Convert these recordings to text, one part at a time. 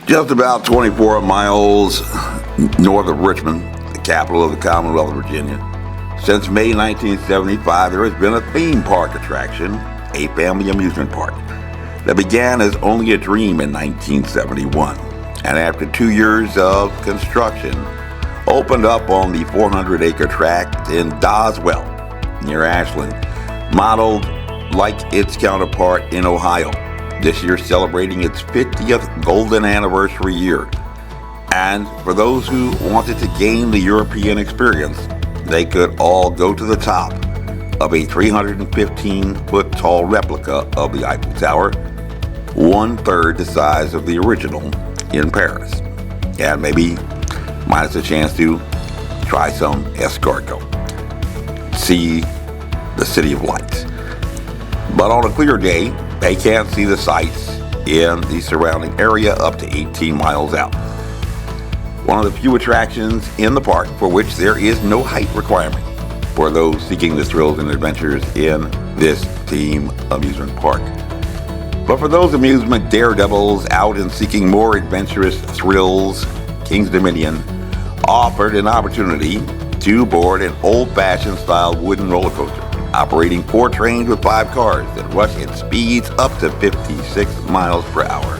Just about 24 miles north of Richmond, the capital of the Commonwealth of Virginia. Since May 1975, there has been a theme park attraction, a family amusement park, that began as only a dream in 1971, and after 2 years of construction, opened up on the 400-acre tract in Doswell, near Ashland, modeled like its counterpart in Ohio, this year celebrating its 50th golden anniversary year. And for those who wanted to gain the European experience, they could all go to the top of a 315-foot tall replica of the Eiffel Tower, 1/3 the size of the original in Paris. And maybe minus a chance to try some escargot, see the City of Lights. But on a clear day, they can't see the sights in the surrounding area up to 18 miles out. One of the few attractions in the park for which there is no height requirement for those seeking the thrills and adventures in this theme amusement park. But for those amusement daredevils out and seeking more adventurous thrills, King's Dominion offered an opportunity to board an old-fashioned style wooden roller coaster, operating 4 trains with 5 cars that rush at speeds up to 56 miles per hour,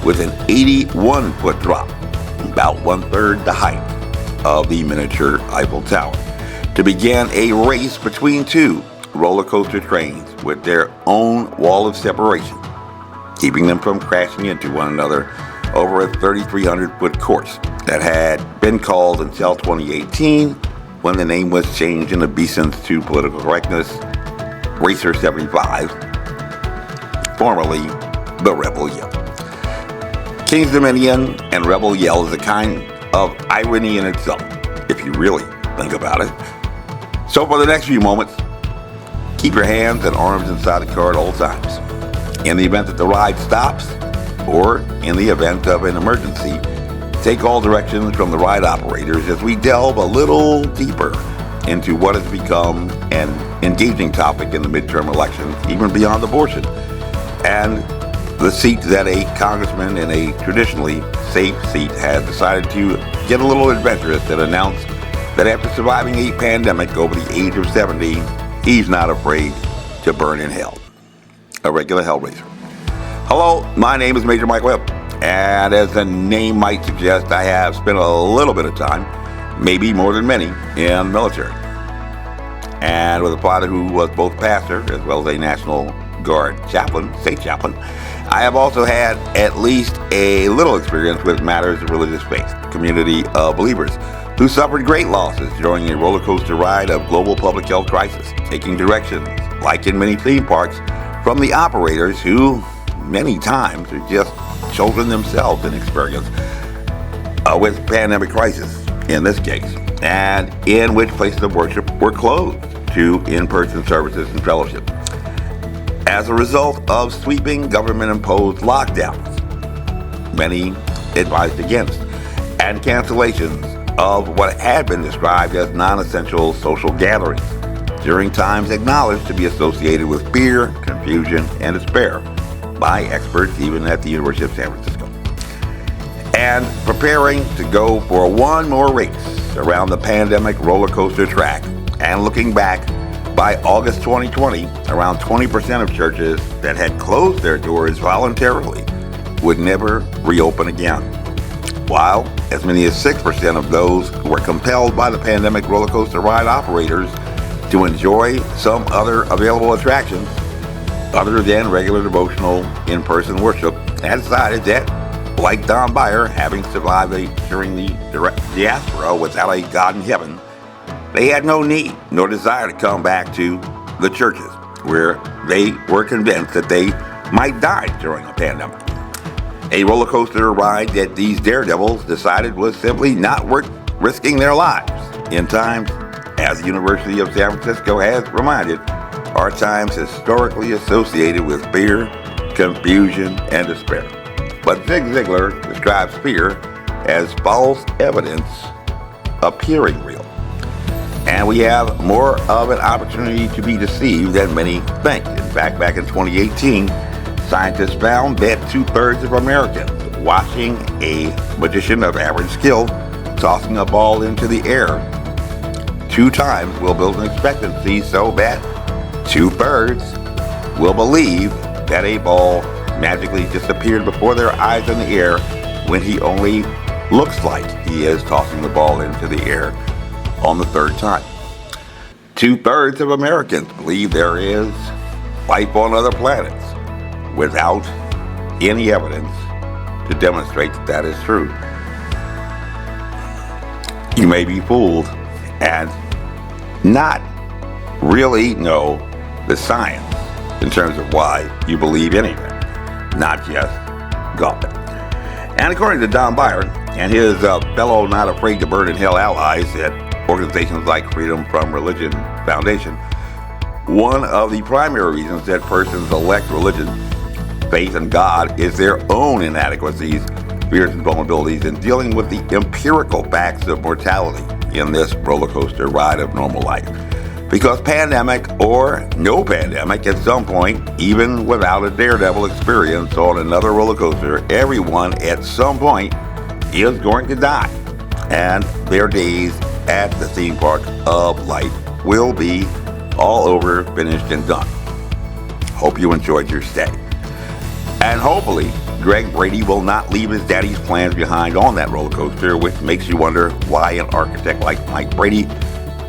with an 81-foot drop, about 1/3 the height of the miniature Eiffel Tower, to begin a race between 2 roller coaster trains with their own wall of separation, keeping them from crashing into one another over a 3,300-foot course that had been called until 2018, when the name was changed in obeisance to political correctness, Racer 75, formerly the Rebel Yell. King's Dominion and Rebel Yell is a kind of irony in itself, if you really think about it. So for the next few moments, keep your hands and arms inside the car at all times. In the event that the ride stops, or in the event of an emergency, take all directions from the ride operators as we delve a little deeper into what has become an engaging topic in the midterm elections, even beyond abortion, and the seat that a congressman in a traditionally safe seat has decided to get a little adventurous and announce that after surviving a pandemic over the age of 70, he's not afraid to burn in hell. A regular hellraiser. Hello, my name is Major Mike Webb, and as the name might suggest, I have spent a little bit of time, maybe more than many, in the military. And with a father who was both pastor as well as a National Guard chaplain, state chaplain, I have also had at least a little experience with matters of religious faith, community of believers who suffered great losses during a roller coaster ride of global public health crisis, taking directions, like in many theme parks, from the operators who many times are just children themselves in experience with pandemic crisis in this case, and in which places of worship were closed to in-person services and fellowship as a result of sweeping government-imposed lockdowns, many advised against, and cancellations of what had been described as non-essential social gatherings during times acknowledged to be associated with fear, confusion, and despair by experts even at the University of San Francisco. And preparing to go for one more race around the pandemic roller coaster track, and looking back, by August 2020, around 20% of churches that had closed their doors voluntarily would never reopen again, while as many as 6% of those who were compelled by the pandemic roller coaster ride operators to enjoy some other available attractions other than regular devotional in-person worship had decided that, like Don Beyer, having survived during the diaspora without a God in heaven, they had no need nor desire to come back to the churches where they were convinced that they might die during a pandemic. A roller coaster ride that these daredevils decided was simply not worth risking their lives in times, as the University of San Francisco has reminded, are times historically associated with fear, confusion, and despair. But Zig Ziglar describes fear as false evidence appearing real. And we have more of an opportunity to be deceived than many think. In fact, back in 2018, scientists found that 2/3 of Americans watching a magician of average skill tossing a ball into the air 2 times will build an expectancy so that 2/3 will believe that a ball magically disappeared before their eyes in the air when he only looks like he is tossing the ball into the air on the 3rd time. 2/3 of Americans believe there is life on other planets without any evidence to demonstrate that that is true. You may be fooled and not really know the science in terms of why you believe anything, not just golfing. And according to Don Byron and his fellow Not Afraid to Burn in Hell allies at organizations like Freedom from Religion Foundation, one of the primary reasons that persons elect religion, faith in God, is their own inadequacies, fears, and vulnerabilities in dealing with the empirical facts of mortality in this roller coaster ride of normal life. Because pandemic or no pandemic, at some point, even without a Daredevil experience on another roller coaster, everyone at some point is going to die. And their days at the theme park of life will be all over, finished, and done. Hope you enjoyed your stay. And hopefully, Greg Brady will not leave his daddy's plans behind on that roller coaster, which makes you wonder why an architect like Mike Brady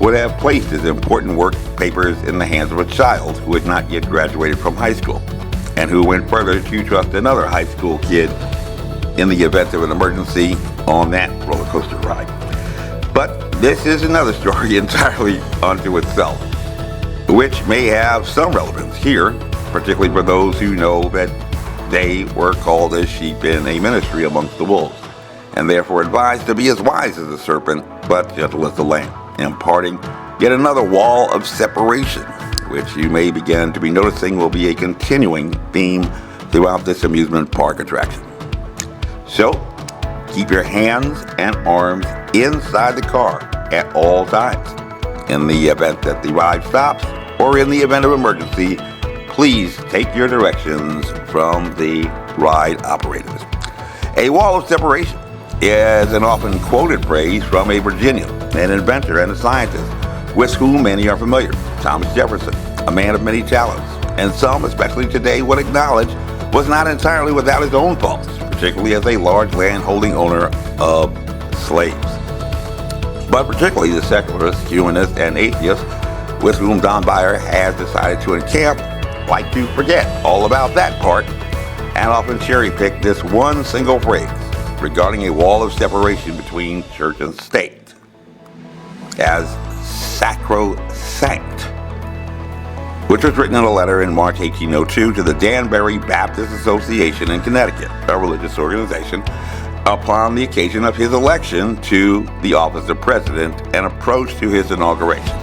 would have placed his important work papers in the hands of a child who had not yet graduated from high school, and who went further to trust another high school kid in the event of an emergency on that roller coaster ride. But this is another story entirely unto itself, which may have some relevance here, particularly for those who know that they were called as sheep in a ministry amongst the wolves, and therefore advised to be as wise as the serpent, but gentle as the lamb, imparting yet another wall of separation, which you may begin to be noticing will be a continuing theme throughout this amusement park attraction. So, keep your hands and arms inside the car at all times. In the event that the ride stops, or in the event of emergency, please take your directions from the ride operators. A wall of separation is an often quoted phrase from a Virginian, an inventor and a scientist with whom many are familiar, Thomas Jefferson, a man of many talents, and some, especially today, would acknowledge was not entirely without his own faults, particularly as a large land-holding owner of slaves. But particularly the secularists, humanists, and atheists with whom Don Byron has decided to encamp like to forget all about that part and often cherry-pick this one single phrase regarding a wall of separation between church and state as sacrosanct, which was written in a letter in March 1802 to the Danbury Baptist Association in Connecticut, a religious organization, upon the occasion of his election to the office of president and approach to his inauguration.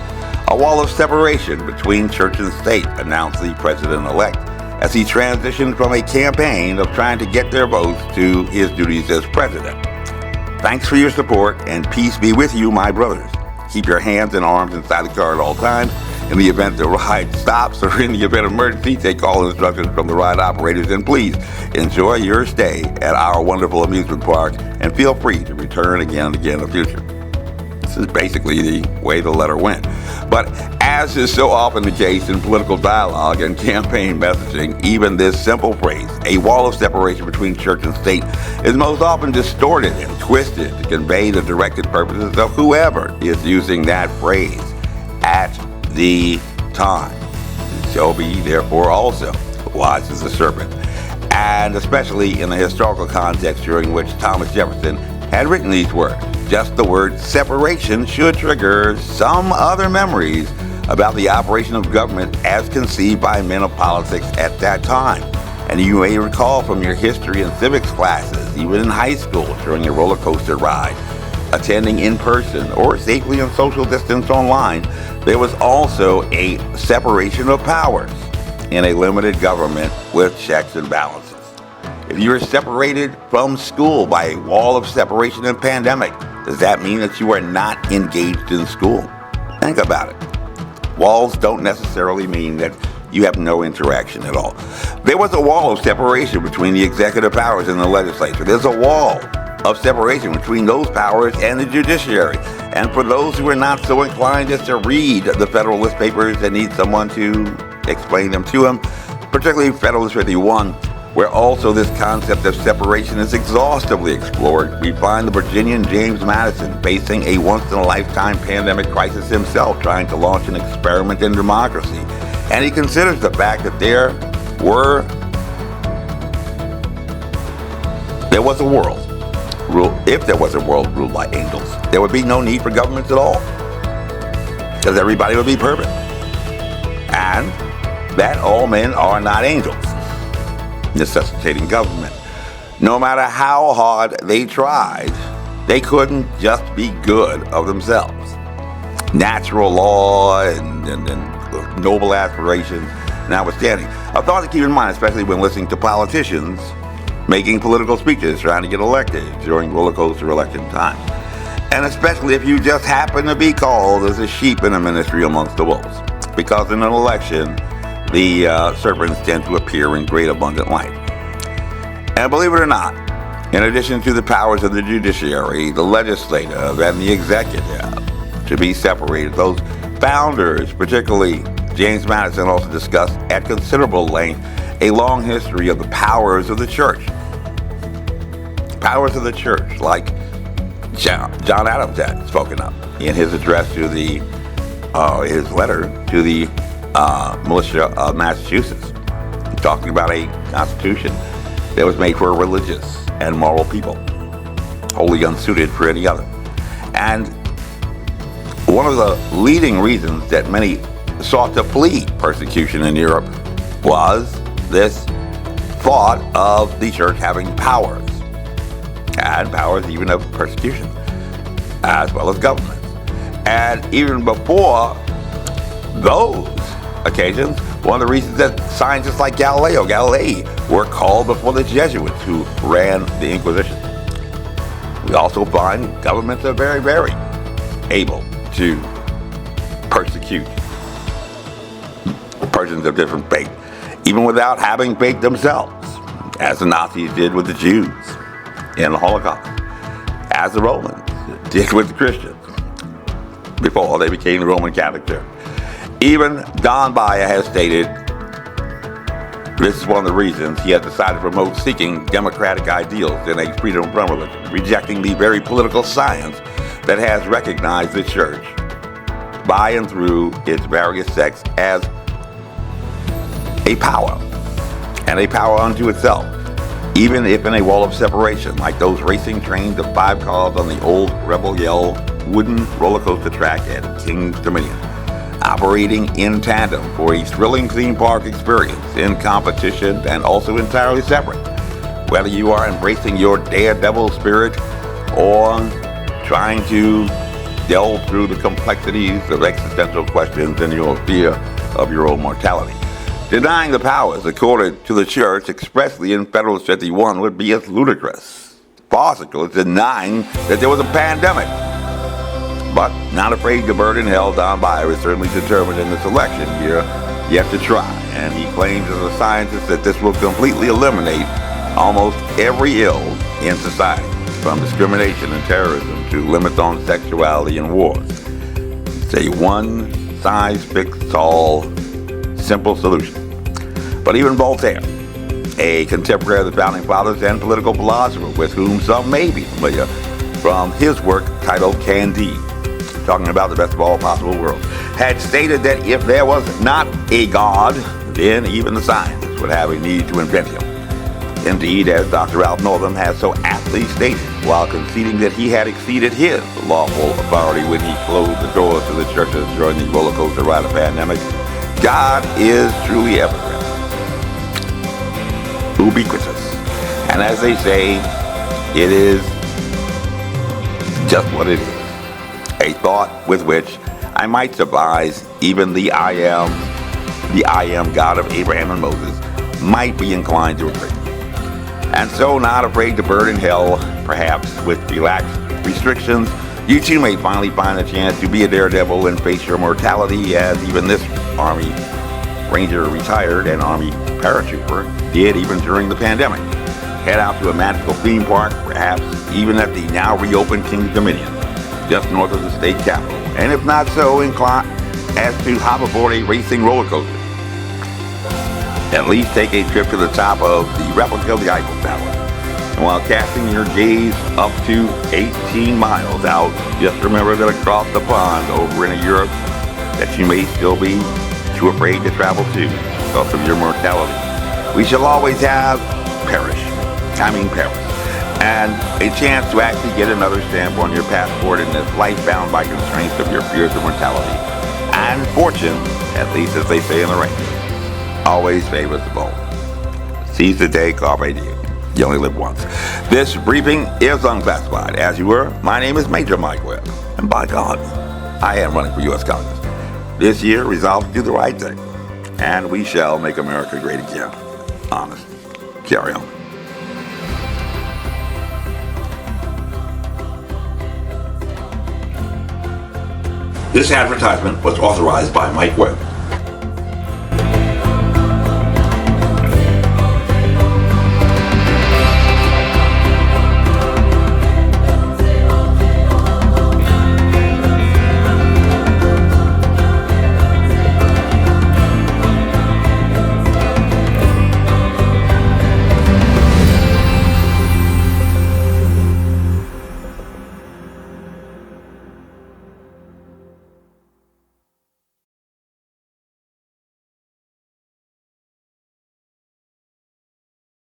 A wall of separation between church and state, announced the president-elect, as he transitioned from a campaign of trying to get their votes to his duties as president. Thanks for your support, and peace be with you, my brothers. Keep your hands and arms inside the car at all times. In the event the ride stops or in the event of emergency, take all instructions from the ride operators, and please enjoy your stay at our wonderful amusement park and feel free to return again and again in the future. This is basically the way the letter went. But as is so often the case in political dialogue and campaign messaging, even this simple phrase, a wall of separation between church and state, is most often distorted and twisted to convey the directed purposes of whoever is using that phrase at the time. So be therefore also wise as the serpent. And especially in the historical context during which Thomas Jefferson had written these words, just the word separation should trigger some other memories about the operation of government as conceived by men of politics at that time. And you may recall from your history and civics classes, even in high school during a roller coaster ride, attending in person or safely in social distance online, there was also a separation of powers in a limited government with checks and balances. If you are separated from school by a wall of separation in pandemic, does that mean that you are not engaged in school? Think about it. Walls don't necessarily mean that you have no interaction at all. There was a wall of separation between the executive powers and the legislature. There's a wall of separation between those powers and the judiciary. And for those who are not so inclined just to read the Federalist Papers and need someone to explain them to them, particularly Federalist 51, where also this concept of separation is exhaustively explored, we find the Virginian James Madison facing a once-in-a-lifetime pandemic crisis himself, trying to launch an experiment in democracy. And he considers the fact that there was a world if there was a world ruled by angels, there would be no need for governments at all, because everybody would be perfect. And that all men are not angels, necessitating government. No matter how hard they tried, they couldn't just be good of themselves. Natural law and noble aspirations notwithstanding. A thought to keep in mind, especially when listening to politicians making political speeches trying to get elected during roller coaster election time. And especially if you just happen to be called as a sheep in a ministry amongst the wolves. Because in an election, the serpents tend to appear in great abundant light. And believe it or not, in addition to the powers of the judiciary, the legislative, and the executive to be separated, those founders, particularly James Madison, also discussed at considerable length a long history of the powers of the church. Powers of the church, like John Adams had spoken of in his address to his letter to the militia of Massachusetts, talking about a constitution that was made for a religious and moral people, wholly unsuited for any other. And one of the leading reasons that many sought to flee persecution in Europe was this thought of the church having powers, and powers even of persecution, as well as governments. And even before those occasions, one of the reasons that scientists like Galilei were called before the Jesuits who ran the Inquisition. We also find governments are very, very able to persecute persons of different faith, even without having faith themselves, as the Nazis did with the Jews in the Holocaust, as the Romans did with the Christians before they became the Roman Catholic Church. Even Don Bayer has stated this is one of the reasons he has decided to promote seeking democratic ideals in a freedom from religion, rejecting the very political science that has recognized the church by and through its various sects as a power, and a power unto itself, even if in a wall of separation, like those racing trains of 5 cars on the old Rebel Yell wooden roller coaster track at King's Dominion, operating in tandem for a thrilling theme park experience in competition and also entirely separate. Whether you are embracing your daredevil spirit or trying to delve through the complexities of existential questions and your fear of your own mortality. Denying the powers accorded to the church expressly in Federalist 51 would be as ludicrous, farcical as denying that there was a pandemic. But not afraid to burden hell, Don Bayer is certainly determined in this election year yet to try. And he claims as a scientist that this will completely eliminate almost every ill in society, from discrimination and terrorism to limits on sexuality and wars. It's a one-size-fits-all simple solution. But even Voltaire, a contemporary of the Founding Fathers and political philosopher with whom some may be familiar from his work titled Candide, talking about the best of all possible worlds, had stated that if there was not a God, then even the scientists would have a need to invent him. Indeed, as Dr. Ralph Northam has so aptly stated, while conceding that he had exceeded his lawful authority when he closed the doors to the churches during the roller coaster ride of pandemic, God is truly everywhere, ubiquitous. And as they say, it is just what it is. A thought with which I might surmise even the I am God of Abraham and Moses might be inclined to agree. And so, not afraid to burden hell, perhaps with relaxed restrictions, you too may finally find a chance to be a daredevil and face your mortality, as even this army Ranger retired and Army paratrooper, did even during the pandemic. Head out to a magical theme park, perhaps even at the now reopened King's Dominion, just north of the state capitol. And if not so inclined as to hop aboard a racing roller coaster, at least take a trip to the top of the replica of the Eiffel Tower. And while casting your gaze up to 18 miles out, just remember that across the pond over in Europe that you may still be too afraid to travel to because of your mortality. We shall always have Paris, and a chance to actually get another stamp on your passport in this life bound by constraints of your fears of mortality. And fortune, at least as they say in the rain, always favors the bold. Seize the day, carpe diem. You only live once. This briefing is unclassified. As you were, my name is Major Mike Webb, and by God, I am running for U.S. Congress. This year, resolved to do the right thing, and we shall make America great again. Honest. Carry on. This advertisement was authorized by Mike Webb.